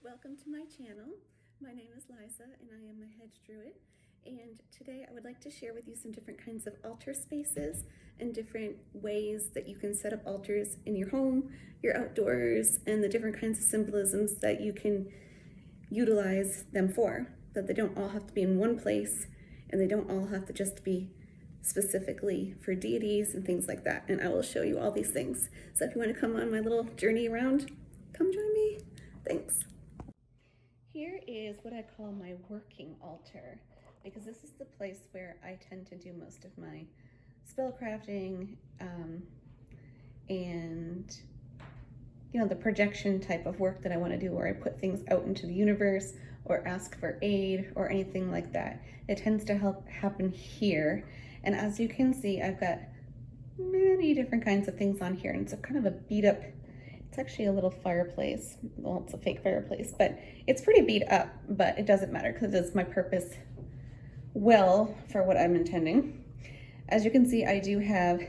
Welcome to my channel. My name is Liza and I am a hedge druid, and today I would like to share with you some different kinds of altar spaces and different ways that you can set up altars in your home, your outdoors, and the different kinds of symbolisms that you can utilize them for. That they don't all have to be in one place and they don't all have to just be specifically for deities and things like that, and I will show you all these things. So if you want to come on my little journey around, come join me. Thanks. Here is what I call my working altar, because this is the place where I tend to do most of my spellcrafting and the projection type of work that I want to do, where I put things out into the universe or ask for aid or anything like that. It tends to happen here, and as you can see, I've got many different kinds of things on here, and it's a kind of a beat up. It's actually a little fireplace. Well, it's a fake fireplace, but it's pretty beat up, but it doesn't matter because it's my purpose well for what I'm intending. As you can see, I do have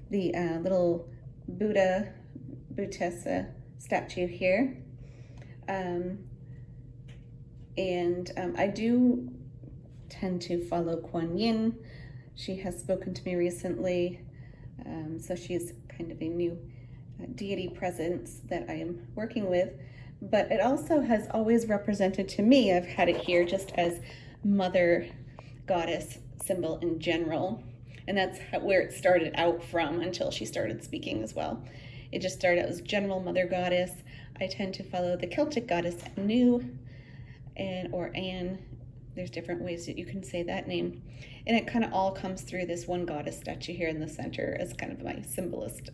the little Buddhessa statue here. I do tend to follow Kuan Yin. She has spoken to me recently, so she's kind of a new deity presence that I am working with, but it also has always represented to me, I've had it here just as mother goddess symbol in general, and that's where it started out from until she started speaking as well. It just started out as general mother goddess. I tend to follow the Celtic goddess Anu or Anne. There's different ways that you can say that name, and it kind of all comes through this one goddess statue here in the center as kind of my symbolism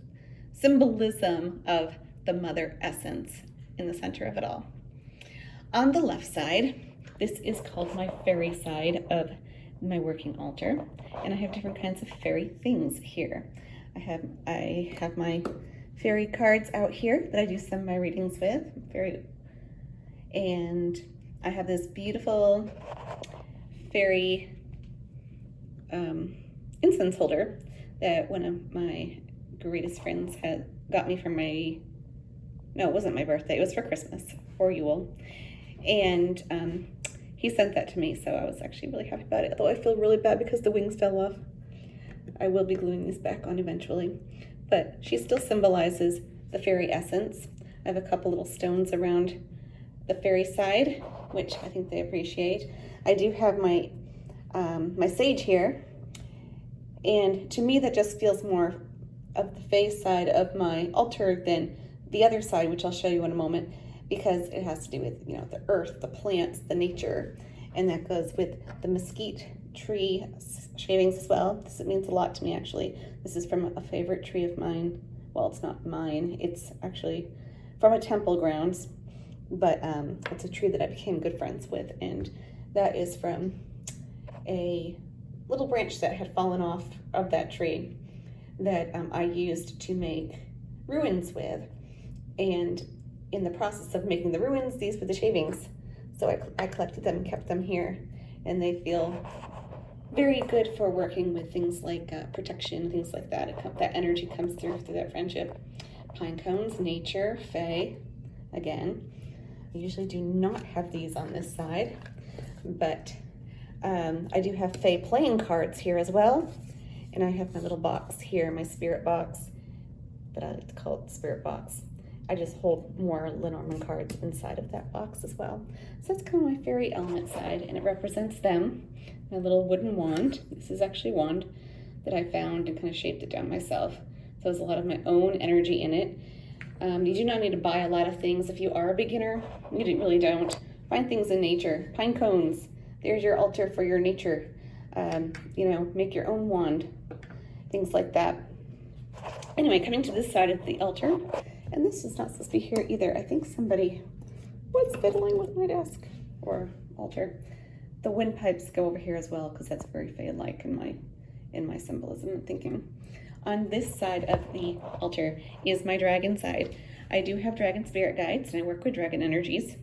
of the mother essence in the center of it all. On the left side, this is called my fairy side of my working altar, and I have different kinds of fairy things here. I have my fairy cards out here that I do some of my readings with, and I have this beautiful fairy incense holder that one of my greatest friends had got me for it wasn't my birthday, it was for Christmas or Yule, and he sent that to me, so I was actually really happy about it, although I feel really bad because the wings fell off. I will be gluing these back on eventually, but she still symbolizes the fairy essence. I have a couple little stones around the fairy side, which I think they appreciate. I do have my my sage here, and to me that just feels more of the face side of my altar than the other side, which I'll show you in a moment, because it has to do with the earth, the plants, the nature, and that goes with the mesquite tree shavings as well. This means a lot to me, actually. This is from a favorite tree of mine. Well, it's not mine, it's actually from a temple grounds, but it's a tree that I became good friends with, and that is from a little branch that had fallen off of that tree that I used to make ruins with, and in the process of making the ruins, these were the shavings, so I collected them and kept them here, and they feel very good for working with things like protection, things like that. That energy comes through that friendship. Pine cones, nature, fae, again. I usually do not have these on this side, but I do have fae playing cards here as well. And I have my little box here, my spirit box, that I like to call it the spirit box. I just hold more Lenormand cards inside of that box as well. So that's kind of my fairy element side, and it represents them. My little wooden wand. This is actually a wand that I found and kind of shaped it down myself. So there's a lot of my own energy in it. You do not need to buy a lot of things if you are a beginner. You really don't. Find things in nature. Pine cones. There's your altar for your nature. Make your own wand. Things like that. Anyway, coming to this side of the altar, and this is not supposed to be here either. I think somebody was fiddling with my desk or altar. The windpipes go over here as well, because that's very fae-like in my symbolism and thinking. On this side of the altar is my dragon side. I do have dragon spirit guides, and I work with dragon energies,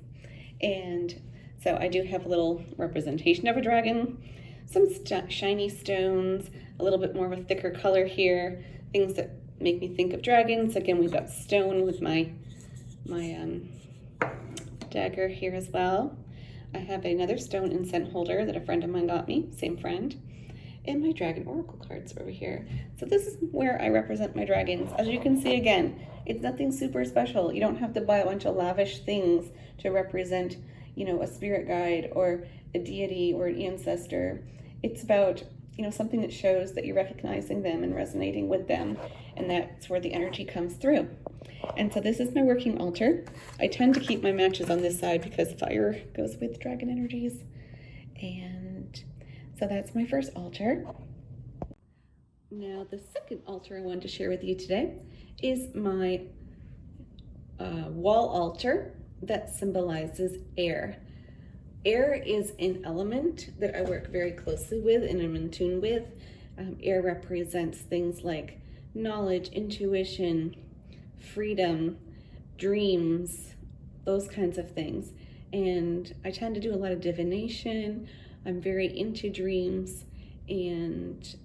and so I do have a little representation of a dragon, some shiny stones, a little bit more of a thicker color here, things that make me think of dragons. Again, we've got stone with my dagger here as well. I have another stone incense holder that a friend of mine got me, same friend, and my dragon oracle cards over here. So this is where I represent my dragons. As you can see, again, it's nothing super special. You don't have to buy a bunch of lavish things to represent, you know, a spirit guide or a deity or an ancestor. It's about, you know, something that shows that you're recognizing them and resonating with them, and that's where the energy comes through. And so this is my working altar. I tend to keep my matches on this side because fire goes with dragon energies. And so that's my first altar. Now the second altar I wanted to share with you today is my wall altar that symbolizes air. Air is an element that I work very closely with and I'm in tune with. Air represents things like knowledge, intuition, freedom, dreams, those kinds of things. And I tend to do a lot of divination. I'm very into dreams, and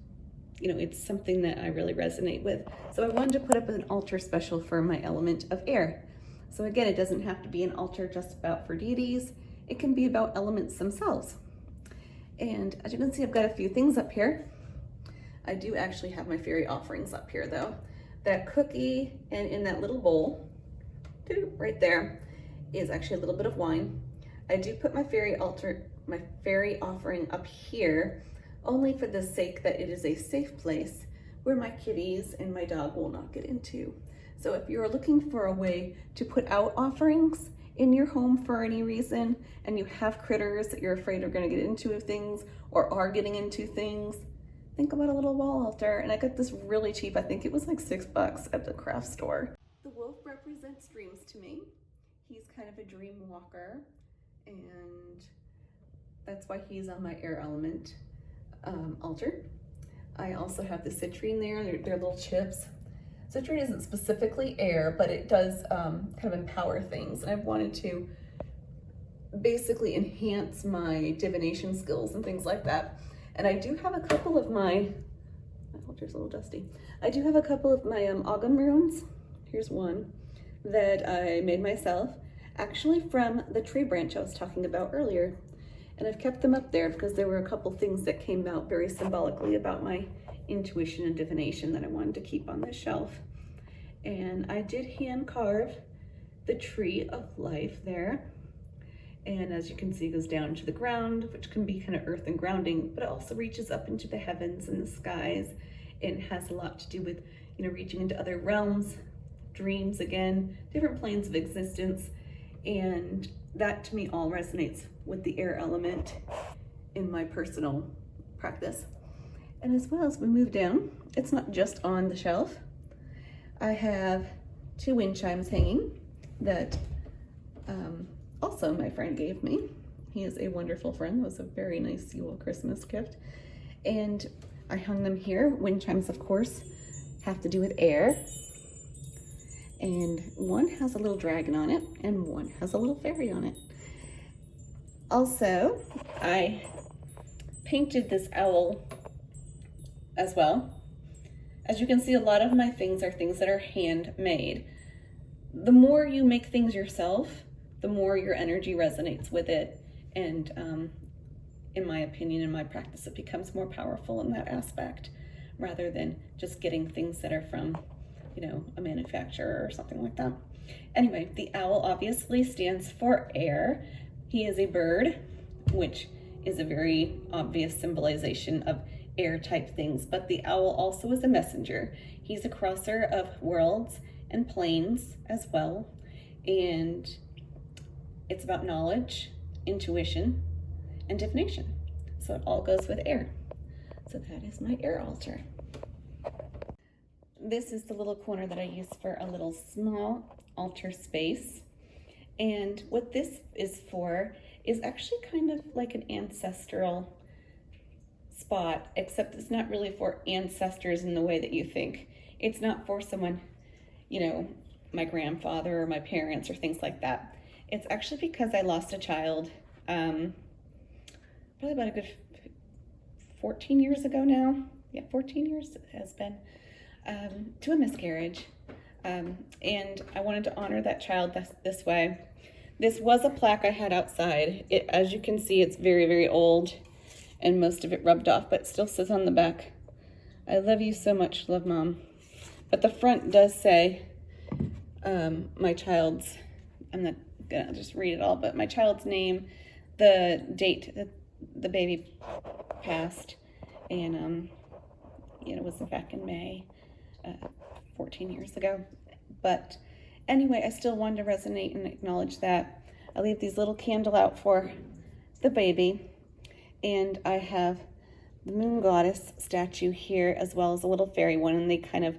you know, it's something that I really resonate with. So I wanted to put up an altar special for my element of air. So again, it doesn't have to be an altar just about for deities. It can be about elements themselves. And as you can see, I've got a few things up here. I do actually have my fairy offerings up here though. That cookie, and in that little bowl, right there, is actually a little bit of wine. I do put my fairy offering up here, only for the sake that it is a safe place where my kitties and my dog will not get into. So if you're looking for a way to put out offerings in your home for any reason, and you have critters that you're afraid are gonna get into things or are getting into things, think about a little wall altar. And I got this really cheap. I think it was like $6 at the craft store. The wolf represents dreams to me. He's kind of a dream walker, and that's why he's on my air element altar. I also have the citrine there. They're little chips. Citrine isn't specifically air, but it does kind of empower things. And I've wanted to basically enhance my divination skills and things like that. And I do have a couple of my altar's a little dusty. I do have a couple of my Ogam runes. Here's one that I made myself, actually from the tree branch I was talking about earlier. And I've kept them up there because there were a couple things that came out very symbolically about my intuition and divination that I wanted to keep on this shelf. And I did hand carve the tree of life there. And as you can see, it goes down to the ground, which can be kind of earth and grounding, but it also reaches up into the heavens and the skies, and has a lot to do with, you know, reaching into other realms, dreams, again, different planes of existence. And that to me all resonates with the air element in my personal practice. And as well as we move down, it's not just on the shelf. I have 2 wind chimes hanging that also my friend gave me. He is a wonderful friend. That was a very nice Yule Christmas gift. And I hung them here. Wind chimes, of course, have to do with air. And one has a little dragon on it, and one has a little fairy on it. Also, I painted this owl as well. As you can see, a lot of my things are things that are handmade. The more you make things yourself, the more your energy resonates with it. And in my opinion, in my practice, it becomes more powerful in that aspect, rather than just getting things that are from, you know, a manufacturer or something like that. Anyway, the owl obviously stands for air. He is a bird, which is a very obvious symbolization of air type things, but the owl also is a messenger. He's a crosser of worlds and planes as well. And it's about knowledge, intuition, and divination. So it all goes with air. So that is my air altar. This is the little corner that I use for a little small altar space. And what this is for is actually kind of like an ancestral spot, except it's not really for ancestors in the way that you think. It's not for someone, you know, my grandfather or my parents or things like that. It's actually because I lost a child, probably about a good 14 years ago now. Yeah, 14 years it has been, to a miscarriage. And I wanted to honor that child this way. This was a plaque I had outside. As you can see, it's very, very old and most of it rubbed off, but it still says on the back, "I love you so much, love Mom." But the front does say my child's, I'm not gonna just read it all, but my child's name, the date that the baby passed, and it was back in May, 14 years ago. But anyway, I still wanted to resonate and acknowledge that. I leave these little candle out for the baby, and I have the moon goddess statue here as well as a little fairy one, and they kind of,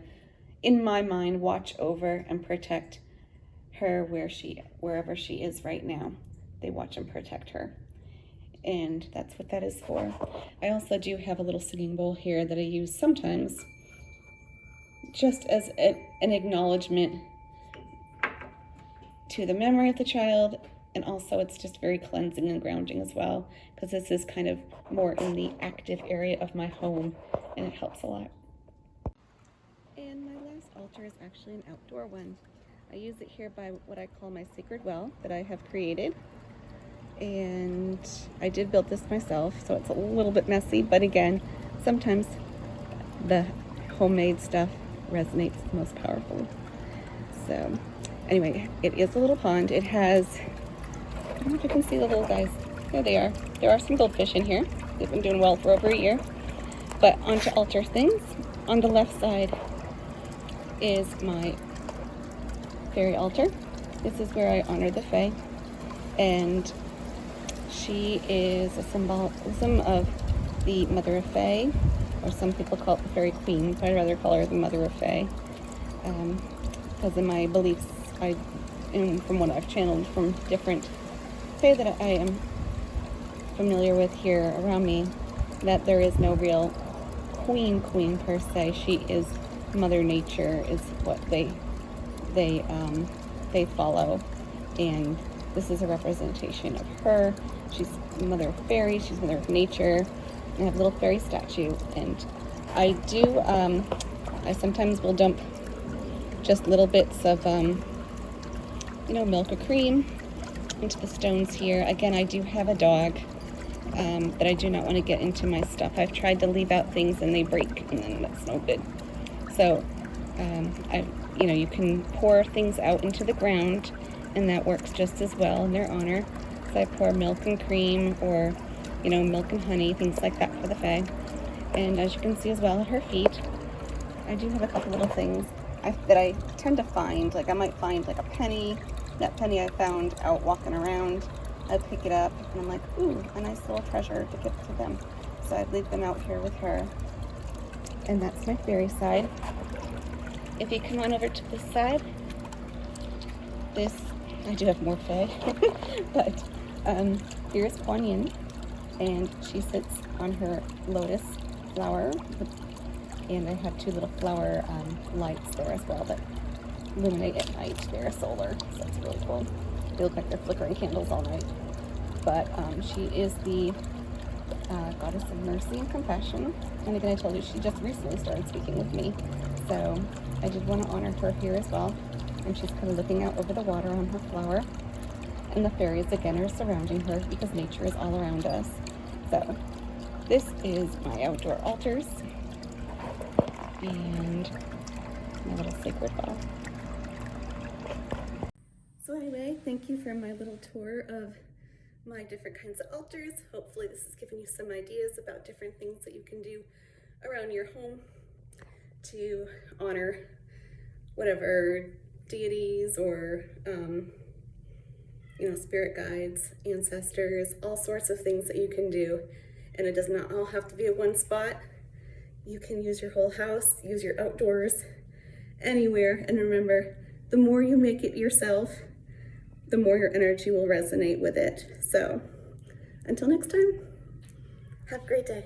in my mind, watch over and protect her wherever she is right now. They watch and protect her, and that's what that is for. I also do have a little singing bowl here that I use sometimes just as an acknowledgement to the memory of the child, and also it's just very cleansing and grounding as well, because this is kind of more in the active area of my home, and it helps a lot. And my last altar is actually an outdoor one. I use it here by what I call my sacred well that I have created, and I did build this myself, so it's a little bit messy, but again, sometimes the homemade stuff resonates most powerfully. So anyway, it is a little pond. It has, I don't know if you can see the little guys. There they are. There are some goldfish in here. They've been doing well for over a year. But onto altar things. On the left side is my fairy altar. This is where I honor the Fae, and she is a symbolism of the Mother of Fae, or some people call it the Fairy Queen, but I'd rather call her the Mother of Fae, because in my beliefs, and from what I've channeled from different Fae that I am familiar with here around me, that there is no real queen per se. She is Mother Nature, is what they follow, and this is a representation of her. She's Mother of Fairies, she's Mother of Nature. I have a little fairy statue, and I do, I sometimes will dump just little bits of, milk or cream into the stones here. Again, I do have a dog, but I do not want to get into my stuff. I've tried to leave out things and they break, and then that's no good. So, you can pour things out into the ground, and that works just as well in their honor. So I pour milk and cream, or milk and honey, things like that for the Fae. And as you can see as well at her feet, I do have a couple little things that I tend to find. Like I might find like a penny. That penny I found out walking around. I pick it up and I'm like, ooh, a nice little treasure to give to them. So I'd leave them out here with her. And that's my fairy side. If you come on over to this side, I do have more Fae, but here's Kuan Yin, and she sits on her lotus flower, and I have two little flower lights there as well that illuminate at night. They're solar, so that's really cool. They look like they're flickering candles all night. But she is the goddess of mercy and compassion, and again, I told you she just recently started speaking with me, so I did want to honor her here as well. And she's kind of looking out over the water on her flower, and the fairies again are surrounding her because nature is all around us. So this is my outdoor altars and my little sacred well. So anyway, thank you for my little tour of my different kinds of altars. Hopefully this has given you some ideas about different things that you can do around your home to honor whatever deities or spirit guides, ancestors, all sorts of things that you can do. And it does not all have to be at one spot. You can use your whole house, use your outdoors, anywhere. And remember, the more you make it yourself, the more your energy will resonate with it. So until next time, have a great day.